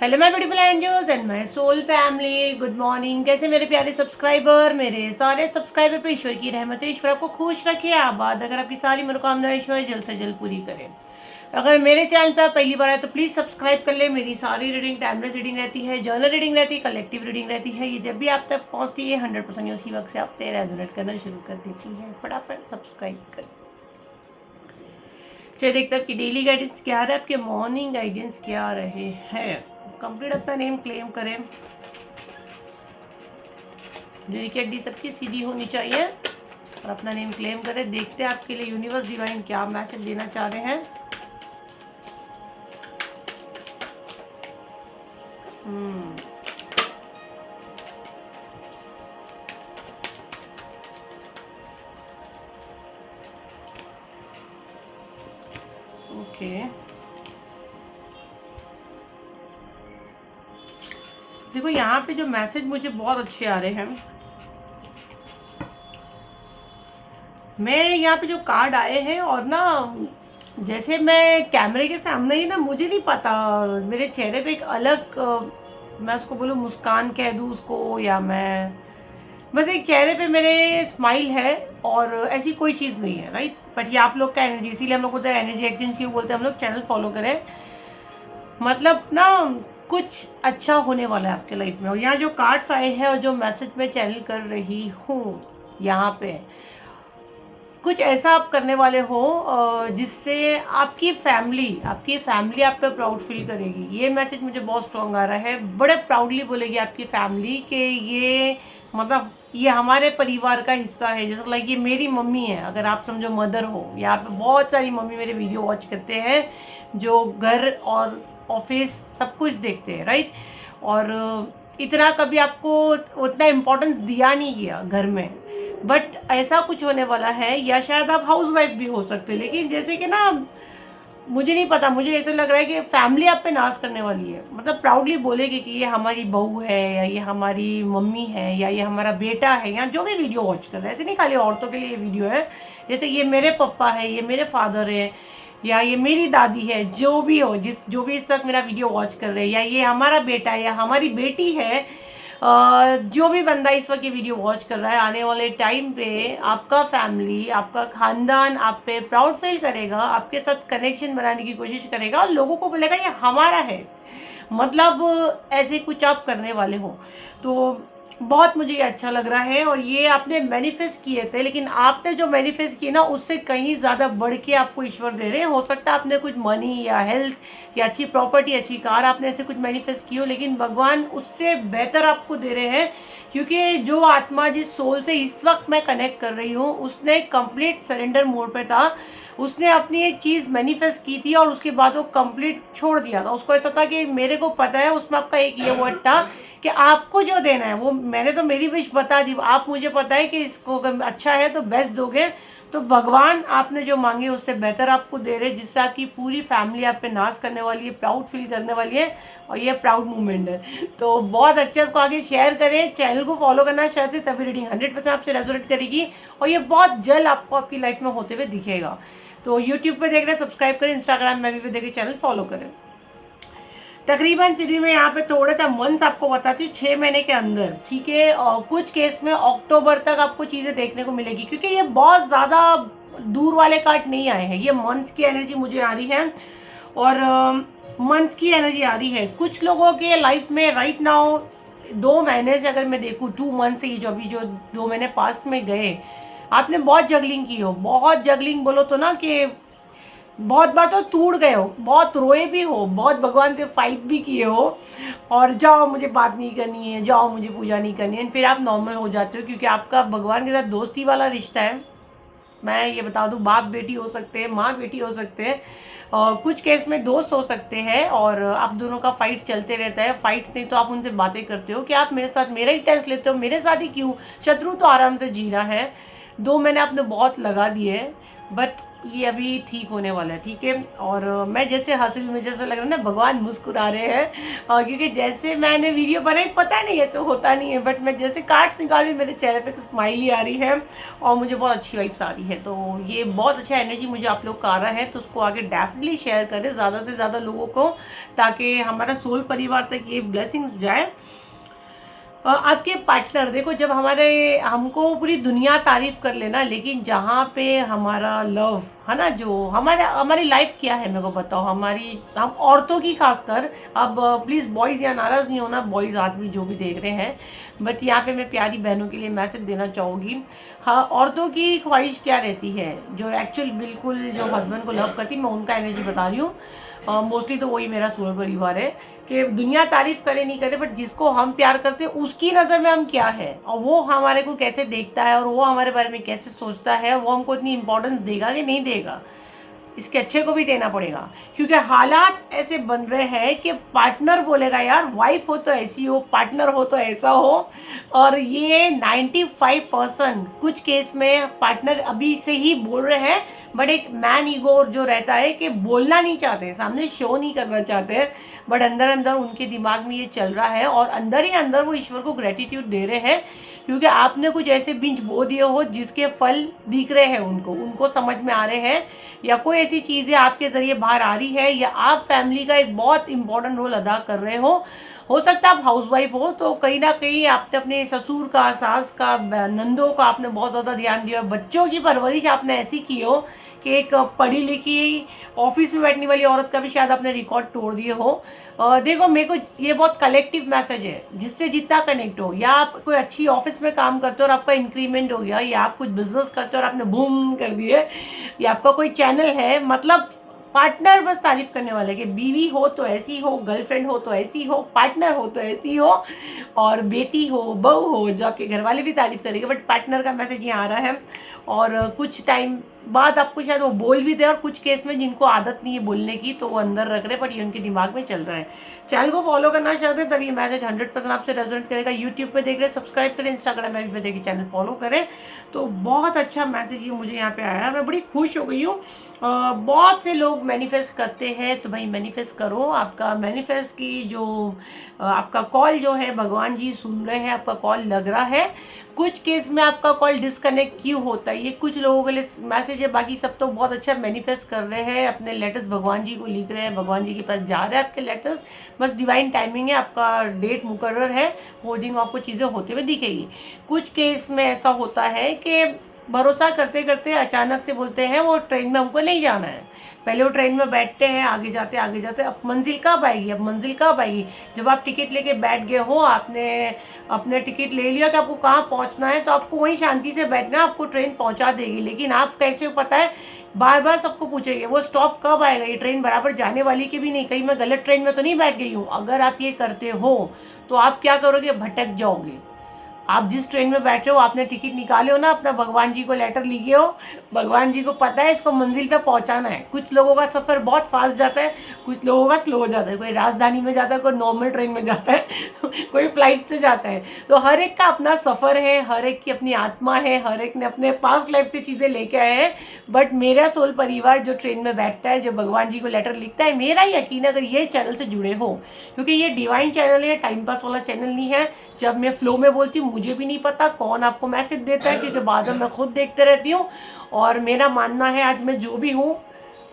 Hello my beautiful angels and my soul family, good morning. कैसे मेरे प्यारे subscriber, मेरे सारे सब्सक्राइबर पे ईश्वर की रहमत है। ईश्वर आपको खुश रखे, आबाद, अगर आपकी सारी मनोकामनाएं ईश्वर जल्द से जल्द पूरी करें। अगर मेरे चैनल पर आप पहली बार आए तो प्लीज़ सब्सक्राइब कर ले। मेरी सारी रीडिंग टाइमलेस रीडिंग रहती है, जर्नल रीडिंग रहती है, कलेक्टिव रीडिंग रहती है। ये जब भी आप तक पहुँचती है 100% उसी वक्त से आपसे रेजोनेट करना शुरू कर देती है। फटाफट सब्सक्राइब कर। चलिए देखते हैं आपकी डेली गाइडेंस क्या रहा है, आपके मॉर्निंग गाइडेंस क्या रहे हैं। कंप्लीट अपना नेम क्लेम करें। डेलिकेट डी सबकी सीधी होनी चाहिए और अपना नेम क्लेम करें। देखते हैं आपके लिए यूनिवर्स डिवाइन क्या मैसेज देना चाह रहे हैं। ओके, देखो यहाँ पे जो मैसेज मुझे बहुत अच्छे आ रहे हैं, मैं यहाँ पे जो कार्ड आए हैं और ना जैसे मैं कैमरे के सामने ही ना, मुझे नहीं पता, मेरे चेहरे पे एक अलग मैं उसको बोलूँ मुस्कान कह दूँ उसको, या मैं बस एक चेहरे पे मेरे स्माइल है और ऐसी कोई चीज़ नहीं है, राइट। बट ये आप लोग का एनर्जी, इसीलिए हम लोग बोलते हैं एनर्जी एक्सचेंज क्यों बोलते हैं हम लोग, चैनल फॉलो करें। मतलब ना कुछ अच्छा होने वाला है आपके लाइफ में। और यहाँ जो कार्ड्स आए हैं और जो मैसेज मैं चैनल कर रही हूँ, यहाँ पे कुछ ऐसा आप करने वाले हो जिससे आपकी फैमिली आप पे प्राउड फील करेगी। ये मैसेज मुझे बहुत स्ट्रॉन्ग आ रहा है। बड़े प्राउडली बोलेगी आपकी फैमिली कि ये मतलब ये हमारे परिवार का हिस्सा है। जैसे लाइक ये मेरी मम्मी है, अगर आप समझो मदर हो। यहाँ पे बहुत सारी मम्मी मेरे वीडियो वॉच करते हैं जो घर और ऑफिस सब कुछ देखते हैं, राइट। और इतना कभी आपको उतना इम्पोर्टेंस दिया नहीं गया घर में, बट ऐसा कुछ होने वाला है। या शायद आप हाउस वाइफ भी हो सकते हैं, लेकिन जैसे कि ना मुझे नहीं पता, मुझे ऐसा लग रहा है कि फैमिली आप पे नाज करने वाली है। मतलब प्राउडली बोलेगी कि ये हमारी बहू है, या ये हमारी मम्मी है, या ये हमारा बेटा है, या जो भी वीडियो वॉच कर रहे हैं। ऐसे नहीं खाली औरतों के लिए ये वीडियो है, जैसे ये मेरे पापा है, ये मेरे फादर है, या ये मेरी दादी है, जो भी हो, जो भी इस वक्त मेरा वीडियो वॉच कर रहे हैं, या ये हमारा बेटा है या हमारी बेटी है। जो भी बंदा इस वक्त ये वीडियो वॉच कर रहा है, आने वाले टाइम पे आपका फैमिली, आपका खानदान आप पे प्राउड फील करेगा, आपके साथ कनेक्शन बनाने की कोशिश करेगा और लोगों को बोलेगा ये हमारा है। मतलब ऐसे कुछ आप करने वाले हो, तो बहुत मुझे ये अच्छा लग रहा है। और ये आपने मैनिफेस्ट किए थे, लेकिन आपने जो मैनिफेस्ट किए ना उससे कहीं ज़्यादा बढ़ के आपको ईश्वर दे रहे हैं। हो सकता है आपने कुछ मनी या हेल्थ या अच्छी प्रॉपर्टी, अच्छी कार, आपने ऐसे कुछ मैनिफेस्ट किए हो, लेकिन भगवान उससे बेहतर आपको दे रहे हैं। क्योंकि जो आत्मा जिस सोल से इस वक्त मैं कनेक्ट कर रही हूँ, उसने कंप्लीट सरेंडर मोड पे था। उसने अपनी एक चीज़ मैनिफेस्ट की थी और उसके बाद वो कंप्लीट छोड़ दिया था। उसको ऐसा था कि मेरे को पता है, उसमें आपका एक ये वर्ड था कि आपको जो देना है वो, मैंने तो मेरी विश बता दी, आप मुझे पता है कि इसको अगर अच्छा है तो बेस्ट दोगे। तो भगवान आपने जो मांगे उससे बेहतर आपको दे रहे, जिससे आपकी पूरी फैमिली आप पे नाज करने वाली है, प्राउड फील करने वाली है। और ये प्राउड मूवमेंट है, तो बहुत अच्छा। इसको आगे शेयर करें, चैनल को फॉलो करना चाहते तभी रीडिंग 100% आपसे रेजोनेट करेगी और ये बहुत जल्द आपको आपकी लाइफ में होते हुए दिखेगा। तो यूट्यूब पे देख रहे हैं सब्सक्राइब करें, इंस्टाग्राम में भी देख रहे चैनल फॉलो करें। तकरीबन फिर भी मैं यहाँ पे थोड़ा सा मंथ्स आपको बताती हूँ, 6 महीने के अंदर, ठीक है। और कुछ केस में अक्टूबर तक आपको चीज़ें देखने को मिलेगी, क्योंकि ये बहुत ज़्यादा दूर वाले कार्ड नहीं आए हैं। ये मंथ्स की एनर्जी मुझे आ रही है और मंथ्स की एनर्जी आ रही है। कुछ लोगों के लाइफ में राइट नाउ 2 महीने से, अगर मैं देखूँ 2 मंथ से, जो अभी जो 2 महीने पास्ट में गए, आपने बहुत जगलिंग की हो। बहुत जगलिंग बोलो तो ना कि बहुत बार तो टूट गए हो, बहुत रोए भी हो, बहुत भगवान से फाइट भी किए हो, और जाओ मुझे बात नहीं करनी है, जाओ मुझे पूजा नहीं करनी है, फिर आप नॉर्मल हो जाते हो, क्योंकि आपका भगवान के साथ दोस्ती वाला रिश्ता है। मैं ये बता दूं, बाप बेटी हो सकते हैं, माँ बेटी हो सकते हैं, और कुछ केस में दोस्त हो सकते हैं, और आप दोनों का फाइट चलते रहता है। फाइट्स नहीं तो आप उनसे बातें करते हो कि आप मेरे साथ मेरा ही टेस्ट लेते हो, मेरे साथ ही क्यों, शत्रु तो आराम से जीना है। 2 महीने आपने बहुत लगा दिए, बट ये अभी ठीक होने वाला है, ठीक है। और मैं जैसे हंस रही हूँ, मुझे जैसा लग रहा है ना भगवान मुस्कुरा रहे हैं, क्योंकि जैसे मैंने वीडियो बनाई, पता नहीं ऐसे होता नहीं है, बट मैं जैसे कार्ड्स निकाल रही हूँ मेरे चेहरे पे स्माइल ही आ रही है और मुझे बहुत अच्छी वाइब्स आ रही है। तो ये बहुत अच्छा एनर्जी मुझे आप लोग का आ रहा है, तो उसको आगे डेफिनेटली शेयर करें ज़्यादा से ज़्यादा लोगों को, ताकि हमारा सोल परिवार तक ये ब्लेसिंग्स जाए। आपके पार्टनर देखो, जब हमारे हमको पूरी दुनिया तारीफ कर लेना, लेकिन जहाँ पे हमारा लव है ना, जो हमारी लाइफ क्या है मेरे को बताओ, हमारी हम औरतों की खासकर, अब प्लीज़ बॉयज़ यहाँ नाराज़ नहीं होना, बॉयज़ आदमी जो भी देख रहे हैं, बट यहाँ पे मैं प्यारी बहनों के लिए मैसेज देना चाहूँगी। हाँ, औरतों की ख्वाहिश क्या रहती है, जो एक्चुअल बिल्कुल जो हस्बैंड को लव करती, मैं उनका एनर्जी बता रही हूँ। मोस्टली तो वही मेरा सोल परिवार है कि दुनिया तारीफ करे नहीं करे, बट जिसको हम प्यार करते हैं उसकी नज़र में हम क्या है, और वो हमारे को कैसे देखता है, और वो हमारे बारे में कैसे सोचता है, वो हमको इतनी इंपॉर्टेंस देगा कि नहीं देगा, इसके अच्छे को भी देना पड़ेगा। क्योंकि हालात ऐसे बन रहे हैं कि पार्टनर बोलेगा यार वाइफ हो तो ऐसी हो, पार्टनर हो तो ऐसा हो, और ये 95% कुछ केस में पार्टनर अभी से ही बोल रहे हैं, बट एक मैन ईगो जो रहता है कि बोलना नहीं चाहते, सामने शो नहीं करना चाहते, बट अंदर अंदर उनके दिमाग में ये चल रहा है, और अंदर ही अंदर वो ईश्वर को ग्रेटिट्यूड दे रहे हैं, क्योंकि आपने कुछ ऐसे बीज बो दिए हो जिसके फल दिख रहे हैं उनको समझ में आ रहे हैं, या कोई ऐसी चीज़ें आपके ज़रिए बाहर आ रही है, या आप फैमिली का एक बहुत इंपॉर्टेंट रोल अदा कर रहे हो सकता है आप हाउसवाइफ हो, तो कहीं ना कहीं आपने अपने ससुर का, सास का, नंदों का आपने बहुत ज़्यादा ध्यान दिया, बच्चों की परवरिश आपने ऐसी की हो कि एक पढ़ी लिखी ऑफिस में बैठने वाली औरत का भी शायद आपने रिकॉर्ड तोड़ दिए हो। देखो, मेरे को ये बहुत कलेक्टिव मैसेज है, जिससे जितना कनेक्ट हो, या आप कोई अच्छी ऑफिस में काम करते हो और आपका इंक्रीमेंट हो गया, या आप कुछ बिजनेस करते हो और आपने बूम कर दिए, या आपका कोई चैनल है, मतलब पार्टनर बस तारीफ करने वाले कि बीवी हो तो ऐसी हो, गर्लफ्रेंड हो तो ऐसी हो, पार्टनर हो तो ऐसी हो, और बेटी हो, बहू हो, जो आपके घर वाले भी तारीफ करेंगे, बट पार्टनर का मैसेज यहाँ आ रहा है। और कुछ टाइम बाद आपको शायद वो बोल भी दे, और कुछ केस में जिनको आदत नहीं है बोलने की तो वो अंदर रख रहे, बट ये उनके दिमाग में चल रहा है। चैनल को फॉलो करना चाहते हैं तभी मैसेज 100% आपसे रेजोनेट करेगा। यूट्यूब पे देख रहे सब्सक्राइब करें, इंस्टाग्राम पे देखिए चैनल फॉलो करें। तो बहुत अच्छा मैसेज ये मुझे यहाँ पे आया, मैं बड़ी खुश हो गई हूँ। बहुत से लोग मैनिफेस्ट करते हैं, तो भाई मैनिफेस्ट करो, आपका मैनिफेस्ट की जो आपका कॉल जो है भगवान जी सुन रहे हैं, आपका कॉल लग रहा है। कुछ केस में आपका कॉल डिस्कनेक्ट क्यों होता है, ये कुछ लोगों के लिए मैसेज है, बाकी सब तो बहुत अच्छा मैनिफेस्ट कर रहे हैं, अपने लेटर्स भगवान जी को लिख रहे हैं, भगवान जी के पास जा रहे हैं आपके लेटर्स, बस डिवाइन टाइमिंग है, आपका डेट मुकर्रर है, वो दिन आपको चीज़ें होते हुए दिखेगी। कुछ केस में ऐसा होता है कि भरोसा करते करते अचानक से बोलते हैं वो ट्रेन में हमको नहीं जाना है, पहले वो ट्रेन में बैठते हैं, आगे जाते अब मंजिल कब आएगी, अब मंजिल कब आएगी। जब आप टिकट लेके बैठ गए हो, आपने अपने टिकट ले लिया कि आपको कहाँ पहुँचना है, तो आपको वहीं शांति से बैठना, आपको ट्रेन पहुँचा देगी, लेकिन आप कैसे हो पता है, बार बार सबको पूछेंगे वो स्टॉप कब आएगा, ये ट्रेन बराबर जाने वाली की भी नहीं, कहीं मैं गलत ट्रेन में तो नहीं बैठ गई हूँ। अगर आप ये करते हो तो आप क्या करोगे, भटक जाओगे। आप जिस ट्रेन में बैठे हो, आपने टिकट निकाले हो ना, अपना भगवान जी को लेटर लिखे हो, भगवान जी को पता है इसको मंजिल पे पहुंचाना है। कुछ लोगों का सफ़र बहुत फास्ट जाता है, कुछ लोगों का स्लो हो जाता है, कोई राजधानी में जाता है, कोई नॉर्मल ट्रेन में जाता है, कोई फ्लाइट से जाता है। तो हर एक का अपना सफ़र है, हर एक की अपनी आत्मा है, हर एक ने अपने पास्ट लाइफ से चीज़ें लेके आए हैं। बट मेरा सोल परिवार जो ट्रेन में बैठता है, जो भगवान जी को लेटर लिखता है, मेरा यकीन अगर ये चैनल से जुड़े हो, क्योंकि ये डिवाइन चैनल है, टाइम पास वाला चैनल नहीं है। जब मैं फ्लो में बोलती हूँ मुझे भी नहीं पता कौन आपको मैसेज देता है, क्योंकि बाद में मैं खुद देखते रहती हूँ, और मेरा मानना है आज मैं जो भी हूँ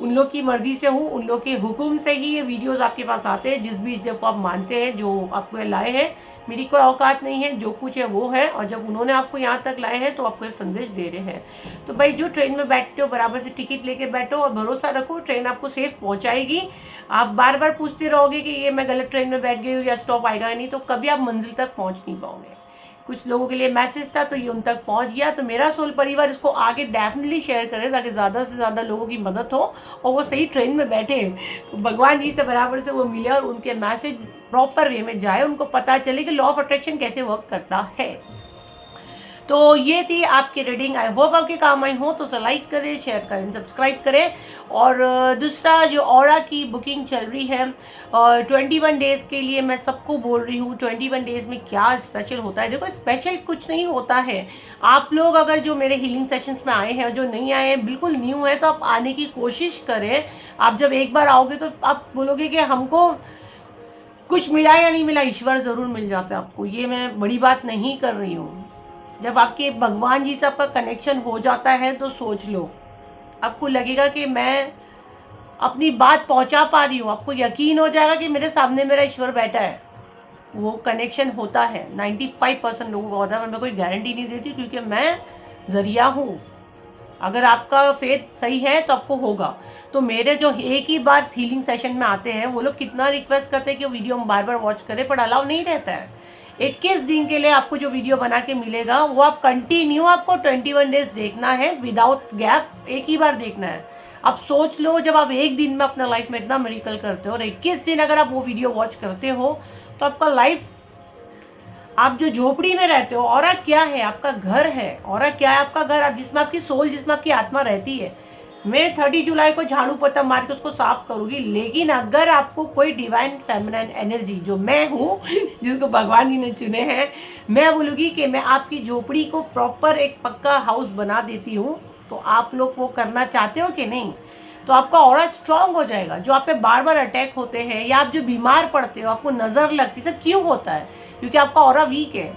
उन लोग की मर्जी से हूँ, उन लोग के हुक्म से ही ये वीडियोस आपके पास आते हैं, जिस भी जब आप मानते हैं, जो आपको ये लाए हैं। मेरी कोई औकात नहीं है, जो कुछ है वो है, और जब उन्होंने आपको यहाँ तक लाए हैं तो आपको ये संदेश दे रहे हैं। तो भाई जो ट्रेन में बैठते हो बराबर से टिकट लेके बैठो, और भरोसा रखो ट्रेन आपको सेफ पहुँचाएगी। आप बार बार पूछते रहोगे कि ये मैं गलत ट्रेन में बैठ गई हूँ या स्टॉप आएगा नहीं, तो कभी आप मंजिल तक पहुँच नहीं पाओगे। कुछ लोगों के लिए मैसेज था तो ये उन तक पहुंच गया, तो मेरा सोल परिवार इसको आगे डेफिनेटली शेयर करे, ताकि ज़्यादा से ज़्यादा लोगों की मदद हो और वो सही ट्रेन में बैठे, तो भगवान जी से बराबर से वो मिले और उनके मैसेज प्रॉपर वे में जाए, उनको पता चले कि लॉ ऑफ अट्रैक्शन कैसे वर्क करता है। तो ये थी आपकी रीडिंग, आई होप आपके काम आई हो। तो लाइक करें, शेयर करें, सब्सक्राइब करें। और दूसरा जो ऑरा की बुकिंग चल रही है 21 डेज़ के लिए, मैं सबको बोल रही हूँ 21 डेज़ में क्या स्पेशल होता है। देखो स्पेशल कुछ नहीं होता है। आप लोग अगर जो मेरे हीलिंग सेशंस में आए हैं और जो नहीं आए हैं, बिल्कुल न्यू है, तो आप आने की कोशिश करें। आप जब एक बार आओगे तो आप बोलोगे कि हमको कुछ मिला या नहीं मिला, ईश्वर ज़रूर मिल जाता है आपको। ये मैं बड़ी बात नहीं कर रही हूँ। जब आपके भगवान जी से आपका कनेक्शन हो जाता है तो सोच लो, आपको लगेगा कि मैं अपनी बात पहुंचा पा रही हूँ। आपको यकीन हो जाएगा कि मेरे सामने मेरा ईश्वर बैठा है। वो कनेक्शन होता है 95% लोगों को होता है। मैं कोई गारंटी नहीं देती क्योंकि मैं जरिया हूँ। अगर आपका फेथ सही है तो आपको होगा। तो मेरे जो एक ही बार हीलिंग सेशन में आते हैं वो लोग कितना रिक्वेस्ट करते हैं कि वो वीडियो हम बार बार वॉच करें, पर अलाउ नहीं रहता है। 21 दिन के लिए आपको जो वीडियो बना के मिलेगा वो आप कंटिन्यू आपको 21 डेज देखना है, विदाउट गैप, एक ही बार देखना है। अब सोच लो, जब आप एक दिन में अपना लाइफ में इतना मेडिकल करते हो और 21 दिन अगर आप वो वीडियो वॉच करते हो तो आपका लाइफ, आप जो झोपड़ी में रहते हो, औरा क्या है, आपका घर है। औरा क्या है, आपका घर, आप जिसमें आपकी सोल, जिसमें आपकी आत्मा रहती है। मैं 30 जुलाई को झाड़ू पोछा मार के उसको साफ करूंगी। लेकिन अगर आपको कोई डिवाइन फेमिनाइन एनर्जी, जो मैं हूँ जिसको भगवान जी ने चुने हैं, मैं बोलूँगी कि मैं आपकी झोपड़ी को प्रॉपर एक पक्का हाउस बना देती हूँ। तो आप लोग वो करना चाहते हो कि नहीं? तो आपका ऑरा स्ट्रांग हो जाएगा। जो आप पे बार बार अटैक होते हैं या आप जो बीमार पड़ते हो, आपको नज़र लगती, सब क्यों होता है? क्योंकि आपका ऑरा वीक है।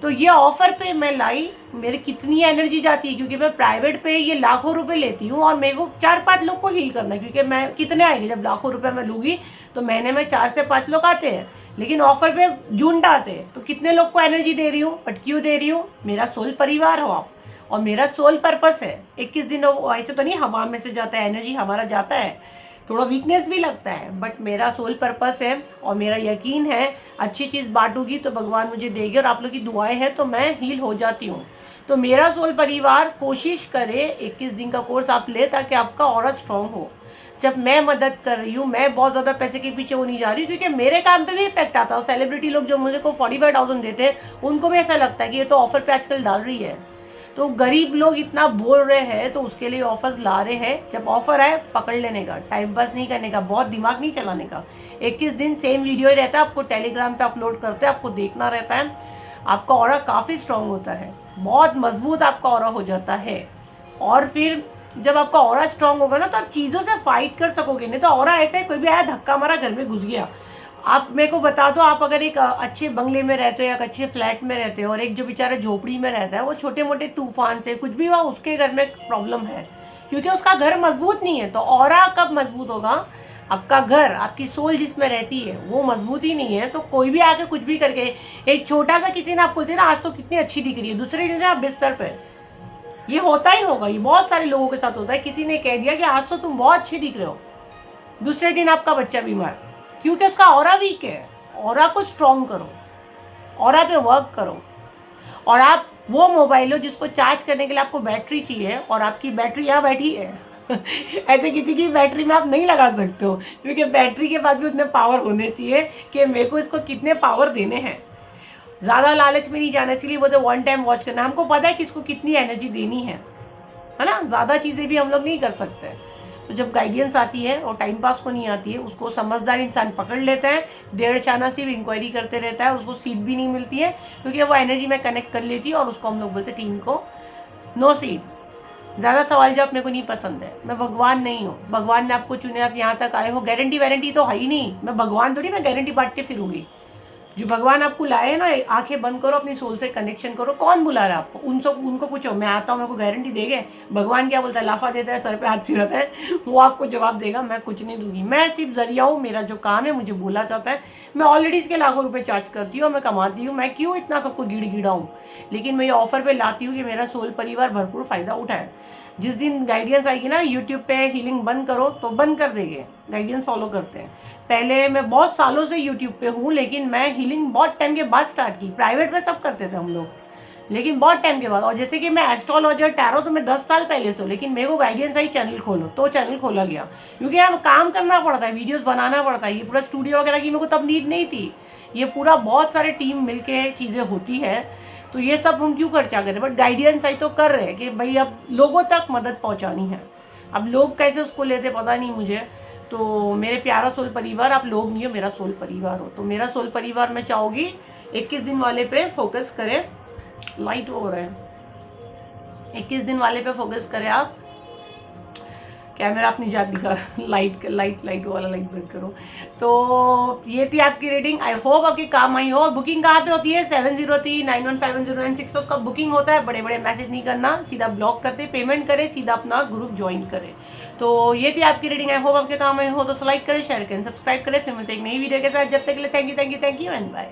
तो ये ऑफर पे मैं लाई, मेरी कितनी एनर्जी जाती है, क्योंकि मैं प्राइवेट पे ये लाखों रुपए लेती हूँ और मेरे को 4-5 लोग को हील करना है। क्योंकि मैं कितने आएंगे, जब लाखों रुपए मैं लूँगी तो महीने में 4 से 5 लोग आते हैं। लेकिन ऑफर पे झुंड आते हैं। तो कितने लोग को एनर्जी दे रही हूँ, बट क्यों दे रही हूँ? मेरा सोल परिवार हो आप, और मेरा सोल पर्पस है। 21 दिन ऐसे तो नहीं हवा में से जाता है, एनर्जी हमारा जाता है, थोड़ा वीकनेस भी लगता है, बट मेरा सोल पर्पस है और मेरा यकीन है अच्छी चीज़ बांटूंगी तो भगवान मुझे देगी। और आप लोग की दुआएं हैं तो मैं हील हो जाती हूँ। तो मेरा सोल परिवार कोशिश करे 21 दिन का कोर्स आप ले, ताकि आपका ऑरा स्ट्रांग हो। जब मैं मदद कर रही हूँ, मैं बहुत ज़्यादा पैसे के पीछे वो नहीं जा रही हूँ, क्योंकि मेरे काम पे भी इफेक्ट आता है। सेलिब्रिटी लोग जो मुझे को 45,000 देते हैं, उनको भी ऐसा लगता है कि ये तो ऑफर पे आजकल डाल रही है। तो गरीब लोग इतना बोल रहे हैं तो उसके लिए ऑफर्स ला रहे हैं। जब ऑफर आए पकड़ लेने का, टाइम पास नहीं करने का, बहुत दिमाग नहीं चलाने का। 21 दिन सेम वीडियो ही रहता है, आपको टेलीग्राम पे अपलोड करते हैं, आपको देखना रहता है। आपका ऑरा काफ़ी स्ट्रांग होता है, बहुत मजबूत आपका ऑरा हो जाता है। और फिर जब आपका ऑरा स्ट्रांग होगा ना, तो आप चीज़ों से फाइट कर सकोगे। नहीं तो ऑरा ऐसा है, कोई भी आया धक्का मारा घर में घुस गया। आप मेरे को बता दो, आप अगर एक अच्छे बंगले में रहते हो या अच्छे फ्लैट में रहते हो और एक जो बेचारा झोपड़ी में रहता है, वो छोटे मोटे तूफान से कुछ भी हुआ उसके घर में प्रॉब्लम है, क्योंकि उसका घर मजबूत नहीं है। तो ऑरा कब मजबूत होगा? आपका घर, आपकी सोल जिसमें रहती है वो मजबूत ही नहीं है, तो कोई भी आके कुछ भी करके, एक छोटा सा किसी ने आपको बोलते ना आज तो कितनी अच्छी दिख रही है, दूसरे दिन आप बिस्तर पे, ये होता ही होगा, ये बहुत सारे लोगों के साथ होता है। किसी ने कह दिया कि आज तो तुम बहुत अच्छी दिख रहे हो, दूसरे दिन आपका बच्चा बीमार, क्योंकि उसका ऑरा वीक है। ऑरा को स्ट्रॉन्ग करो, ऑरा पे वर्क करो। और आप वो मोबाइल हो जिसको चार्ज करने के लिए आपको बैटरी चाहिए, और आपकी बैटरी यहाँ बैठी है ऐसे किसी की बैटरी में आप नहीं लगा सकते हो, क्योंकि बैटरी के पास भी उतने पावर होने चाहिए कि मेरे को इसको कितने पावर देने हैं। ज़्यादा लालच में नहीं जाना, इसीलिए वो तो वन टाइम वॉच करना। हमको पता है कि इसको कितनी एनर्जी देनी है ना। ज़्यादा चीज़ें भी हम लोग नहीं कर सकते। तो जब गाइडेंस आती है और टाइम पास को नहीं आती है, उसको समझदार इंसान पकड़ लेता है, डेढ़ शाना सिर्फ इंक्वायरी करते रहता है, उसको सीट भी नहीं मिलती है, क्योंकि वो एनर्जी में कनेक्ट कर लेती है। और उसको हम लोग बोलते हैं टीम को नो सीट। ज़्यादा सवाल जवाब मेरे को नहीं पसंद है। मैं भगवान नहीं हूँ, भगवान ने आपको चुने, आप यहाँ तक आए हो। गारंटी वारंटी तो है ही नहीं, मैं भगवान थोड़ी मैं गारंटी बांट के फिरूंगी। जो भगवान आपको लाए हैं ना, आंखें बंद करो, अपनी सोल से कनेक्शन करो। कौन बुला रहा है आपको? उनको पूछो, मैं आता हूँ, मेरे को गारंटी देंगे? भगवान क्या बोलता है? लाफा देता है, सर पे हाथ फिराता है, वो आपको जवाब देगा। मैं कुछ नहीं दूंगी, मैं सिर्फ जरिया हूँ। मेरा जो काम है, मुझे बोला जाता है, मैं ऑलरेडी इसके लाखों रुपये चार्ज करती हूँ, मैं कमाती हूँ। मैं क्यों इतना सबको गिड़ा हूँ? लेकिन मैं ये ऑफर पे लाती हूँ कि मेरा सोल परिवार भरपूर फ़ायदा उठाए। जिस दिन गाइडेंस आएगी ना, यूट्यूब पे हीलिंग बंद करो तो बंद कर देंगे, गाइडेंस फॉलो करते हैं। पहले मैं बहुत सालों से यूट्यूब पे हूँ, लेकिन मैं हीलिंग बहुत टाइम के बाद स्टार्ट की। प्राइवेट में सब करते थे हम लोग, लेकिन बहुत टाइम के बाद। और जैसे कि मैं एस्ट्रोलॉजर टैरो तो मैं 10 साल पहले से हूँ, लेकिन मेरे को गाइडेंस आई चैनल खोलो, तो चैनल खोला गया। क्योंकि यहाँ काम करना पड़ता है, वीडियोस बनाना पड़ता है। ये पूरा स्टूडियो वगैरह की मेरे को तब नीड नहीं थी। ये पूरा बहुत सारे टीम मिलके चीज़ें होती है। तो ये सब हम क्यों खर्चा करें, बट गाइडेंस आई तो कर रहे हैं कि भाई अब लोगों तक मदद पहुंचानी है। अब लोग कैसे उसको लेते पता नहीं मुझे। तो मेरे प्यारा सोल परिवार, आप लोग नहीं हो, मेरा सोल परिवार हो। तो मेरा सोल परिवार मैं चाहूँगी 21 दिन वाले पे फोकस करें। लाइट हो रहा है, 21 दिन वाले पे फोकस करें आप। कैमरा अपनी जात दिखा रहा, लाइट वाला लाइट बंद करो। तो ये थी आपकी रीडिंग, आई होप आपके काम आई हो। बुकिंग कहाँ पे होती है, 7039150996 पे उसका बुकिंग होता है। बड़े बड़े मैसेज नहीं करना, सीधा ब्लॉक करते, पेमेंट करें, सीधा अपना ग्रुप ज्वाइन करें। तो ये थी आपकी रीडिंग, आई होप आपके काम आई हो। तो लाइक करें, शेयर करें, सब्सक्राइब करें। फिर मिलते एक नई वीडियो के साथ, जब तक के लिए थैंक यू एंड बाय।